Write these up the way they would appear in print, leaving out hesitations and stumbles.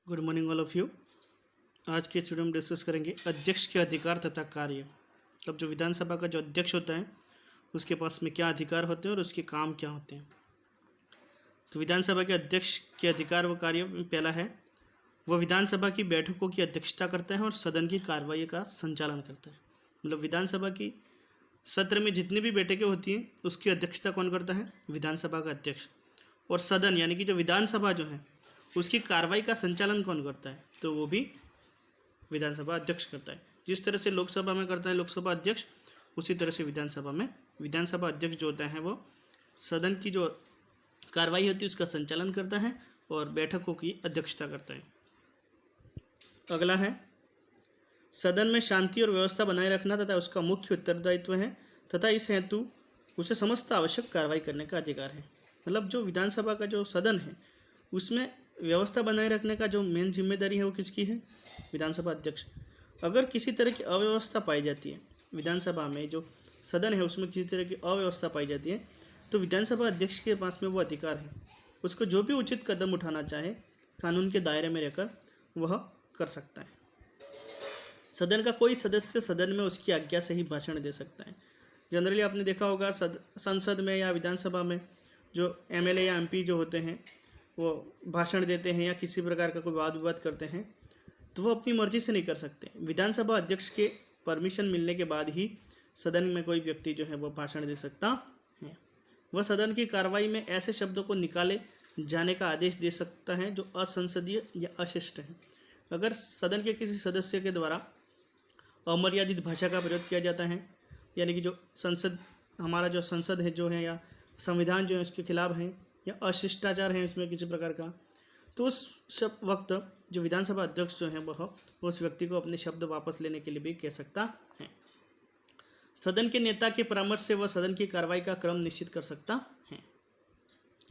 Good morning all of you. आज के इस वीडियो में डिस्कस करेंगे अध्यक्ष के अधिकार तथा कार्य। मतलब जो विधानसभा का जो अध्यक्ष होता है उसके पास में क्या अधिकार होते हैं और उसके काम क्या होते हैं। तो विधानसभा के अध्यक्ष के अधिकार व कार्य में पहला है, वह विधानसभा की बैठकों की अध्यक्षता करता है और सदन की कार्रवाई का संचालन करता है। मतलब विधानसभा की सत्र में जितनी भी बैठकें होती हैं उसकी अध्यक्षता कौन करता है? विधानसभा का अध्यक्ष। और सदन यानी कि जो विधानसभा जो है उसकी कार्रवाई का संचालन कौन करता है? तो वो भी विधानसभा अध्यक्ष करता है। जिस तरह से लोकसभा में करता है लोकसभा अध्यक्ष, उसी तरह से विधानसभा में विधानसभा अध्यक्ष जो होता है वो सदन की जो कार्रवाई होती है उसका संचालन करता है और बैठकों की अध्यक्षता करता है। अगला है, सदन में शांति और व्यवस्था बनाए रखना तथा उसका मुख्य उत्तरदायित्व है तथा इस हेतु उसे समस्त आवश्यक कार्रवाई करने का अधिकार है। मतलब जो विधानसभा का जो सदन है उसमें व्यवस्था बनाए रखने का जो मेन जिम्मेदारी है वो किसकी है? विधानसभा अध्यक्ष। अगर किसी तरह की अव्यवस्था पाई जाती है विधानसभा में, जो सदन है उसमें किसी तरह की अव्यवस्था पाई जाती है, तो विधानसभा अध्यक्ष के पास में वो अधिकार है, उसको जो भी उचित कदम उठाना चाहे कानून के दायरे में रहकर वह कर सकता है। सदन का कोई सदस्य सदन में उसकी आज्ञा से ही भाषण दे सकता है। जनरली आपने देखा होगा संसद में या विधानसभा में जो एमएलए या एमपी जो होते हैं वो भाषण देते हैं या किसी प्रकार का कोई वाद विवाद करते हैं तो वो अपनी मर्जी से नहीं कर सकते। विधानसभा अध्यक्ष के परमिशन मिलने के बाद ही सदन में कोई व्यक्ति जो है वो भाषण दे सकता है। वह सदन की कार्रवाई में ऐसे शब्दों को निकाले जाने का आदेश दे सकता है जो असंसदीय या अशिष्ट है। अगर सदन के किसी सदस्य के द्वारा अमर्यादित भाषा का प्रयोग किया जाता है, यानी कि जो संसद हमारा जो संसद है जो है या संविधान जो है उसके खिलाफ है या अशिष्टाचार है इसमें किसी प्रकार का, तो उस वक्त जो विधानसभा अध्यक्ष जो है वह उस व्यक्ति को अपने शब्द वापस लेने के लिए भी कह सकता है। सदन के नेता के परामर्श से वह सदन की कार्रवाई का क्रम निश्चित कर सकता है।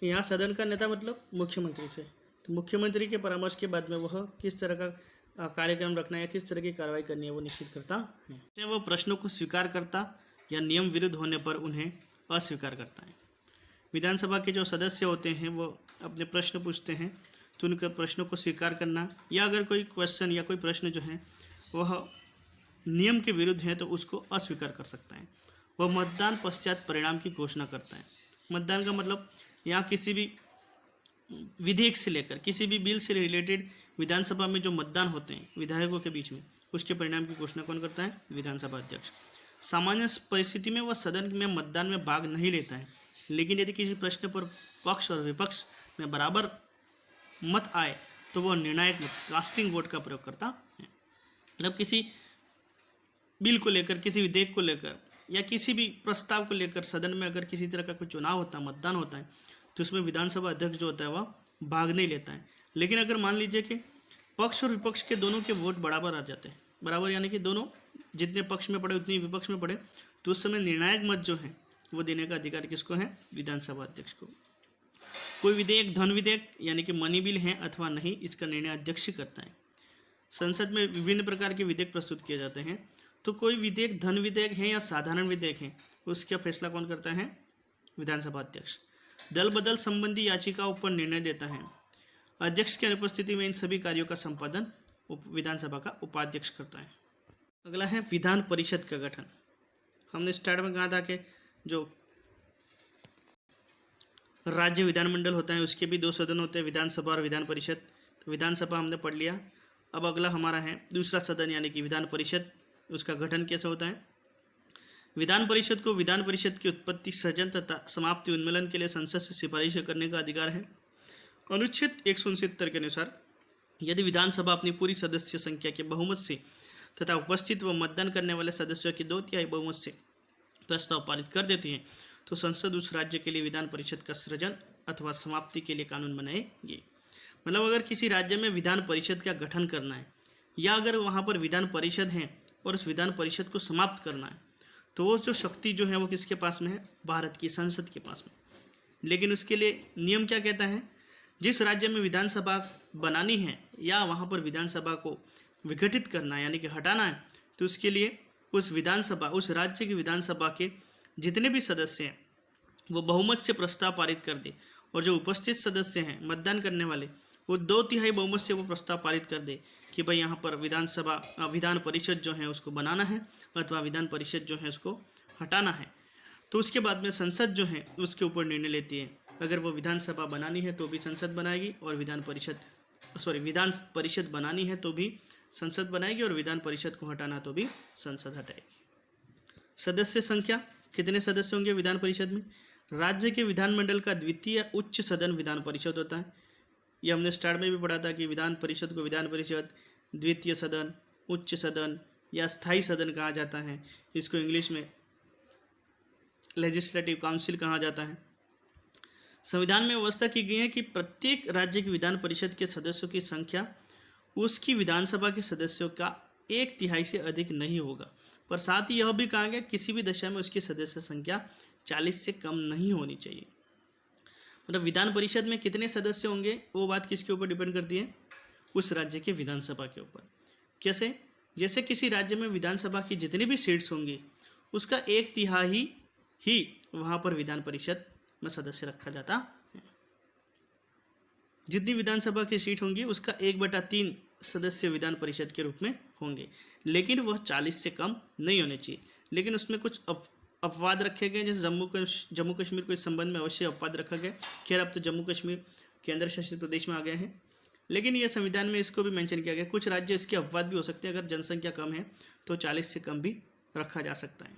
यहाँ सदन का नेता मतलब मुख्यमंत्री से, तो मुख्यमंत्री के परामर्श के बाद में वह किस तरह का कार्यक्रम रखना है या किस तरह की कार्रवाई करनी है वो निश्चित करता है। वह प्रश्नों को स्वीकार करता या नियम विरुद्ध होने पर उन्हें अस्वीकार करता है। विधानसभा के जो सदस्य होते हैं वो अपने प्रश्न पूछते हैं तो उनके प्रश्नों को स्वीकार करना, या अगर कोई क्वेश्चन या कोई प्रश्न जो है वह नियम के विरुद्ध है तो उसको अस्वीकार कर सकता है। वह मतदान पश्चात परिणाम की घोषणा करता है। मतदान का मतलब यहाँ किसी भी विधेयक से लेकर किसी भी बिल से रिलेटेड विधानसभा में जो मतदान होते हैं विधायकों के बीच में, उसके परिणाम की घोषणा कौन करता है? विधानसभा अध्यक्ष। सामान्य परिस्थिति में वह सदन में मतदान में भाग नहीं लेता है, लेकिन यदि किसी प्रश्न पर पक्ष और विपक्ष में बराबर मत आए तो वह निर्णायक मत कास्टिंग वोट का प्रयोग करता है। मतलब किसी बिल को लेकर, किसी विधेयक को लेकर या किसी भी प्रस्ताव को लेकर सदन में अगर किसी तरह का कोई चुनाव होता है, मतदान होता है, तो उसमें विधानसभा अध्यक्ष जो होता है वह भाग नहीं लेता है। लेकिन अगर मान लीजिए कि पक्ष और विपक्ष के दोनों के वोट बराबर आ जाते हैं, बराबर यानी कि दोनों जितने पक्ष में पड़े उतनी विपक्ष में पड़े, तो उस समय निर्णायक मत जो है वो देने का अधिकार किसको है? विधानसभा अध्यक्ष को। कोई विधेयक धन विधेयक यानी कि मनी बिल है अथवा नहीं, इसका निर्णय अध्यक्ष करता है। संसद में विभिन्न प्रकार के विधेयक प्रस्तुत किए जाते हैं, तो कोई विधेयक धन विधेयक है या साधारण विधेयक है उसका फैसला कौन करता है? विधानसभा अध्यक्ष। दल बदल संबंधी याचिकाओं पर निर्णय देता है। अध्यक्ष की अनुपस्थिति में इन सभी कार्यों का संपादन विधानसभा का उपाध्यक्ष करता है। अगला है विधान परिषद का गठन। हमने स्टार्ट में कहा था कि जो राज्य विधानमंडल होता है उसके भी दो सदन होते हैं, विधानसभा और विधान परिषद। तो विधानसभा हमने पढ़ लिया। अब अगला हमारा है दूसरा सदन यानी कि विधान परिषद। उसका गठन कैसे होता है? विधान परिषद को विधान परिषद की उत्पत्ति, सृजन तथा समाप्ति, उन्मूलन के लिए संसद से सिफारिश करने का अधिकार है। अनुच्छेद 169 के अनुसार यदि विधानसभा अपनी पूरी सदस्य संख्या के बहुमत से तथा उपस्थित व मतदान करने वाले सदस्यों की 2/3 बहुमत से प्रस्ताव पारित कर देती है तो संसद उस राज्य के लिए विधान परिषद का सृजन अथवा समाप्ति के लिए कानून बनाएगी। मतलब अगर किसी राज्य में विधान परिषद का गठन करना है या अगर वहाँ पर विधान परिषद है और उस विधान परिषद को समाप्त करना है तो वो जो शक्ति जो है वो किसके पास में है? भारत की संसद के पास में। लेकिन उसके लिए नियम क्या कहता है? जिस राज्य में विधानसभा बनानी है या वहाँ पर विधानसभा को विघटित करना है यानी कि हटाना है, तो उसके लिए उस राज्य की विधानसभा के जितने भी सदस्य हैं वो बहुमत से प्रस्ताव पारित कर दे और जो उपस्थित सदस्य हैं मतदान करने वाले वो 2/3 बहुमत से वो प्रस्ताव पारित कर दे कि भाई यहाँ पर विधान परिषद जो है उसको बनाना है अथवा विधान परिषद जो है उसको हटाना है, तो उसके बाद में संसद जो है उसके ऊपर निर्णय लेती है। अगर वो विधानसभा बनानी है तो भी संसद बनाएगी और विधान परिषद बनानी है तो भी संसद बनाएगी और विधान परिषद को हटाना तो भी संसद हटाएगी। सदस्य संख्या, कितने सदस्य होंगे विधान परिषद में? राज्य के विधानमंडल का द्वितीय उच्च सदन विधान परिषद होता है। ये हमने स्टार्ट में भी पढ़ा था कि विधान परिषद को विधान परिषद, द्वितीय सदन, उच्च सदन या स्थायी सदन कहा जाता है। इसको इंग्लिश में लेजिस्लेटिव काउंसिल कहा जाता है। संविधान में व्यवस्था की गई है कि प्रत्येक राज्य की विधान परिषद के सदस्यों की संख्या उसकी विधानसभा के सदस्यों का 1/3 से अधिक नहीं होगा, पर साथ ही यह भी कहा गया किसी भी दशा में उसकी सदस्य संख्या 40 से कम नहीं होनी चाहिए। मतलब विधान परिषद में कितने सदस्य होंगे वो बात किसके ऊपर डिपेंड करती है? उस राज्य के विधानसभा के ऊपर। कैसे? जैसे किसी राज्य में विधानसभा की जितनी भी सीट्स होंगी उसका 1/3 ही वहाँ पर विधान परिषद में सदस्य रखा जाता है। जितनी विधानसभा की सीट होंगी उसका 1/3 सदस्य विधान परिषद के रूप में होंगे, लेकिन वह 40 से कम नहीं होने चाहिए। लेकिन उसमें कुछ अपवाद रखे गए, जैसे जम्मू कश्मीर को इस संबंध में अवश्य अपवाद रखा गया। खैर अब तो जम्मू कश्मीर केंद्र शासित प्रदेश में आ गए हैं, लेकिन यह संविधान में इसको भी मेंशन किया गया। कुछ राज्य इसके अपवाद भी हो सकते हैं, अगर जनसंख्या कम है तो 40 से कम भी रखा जा सकता है।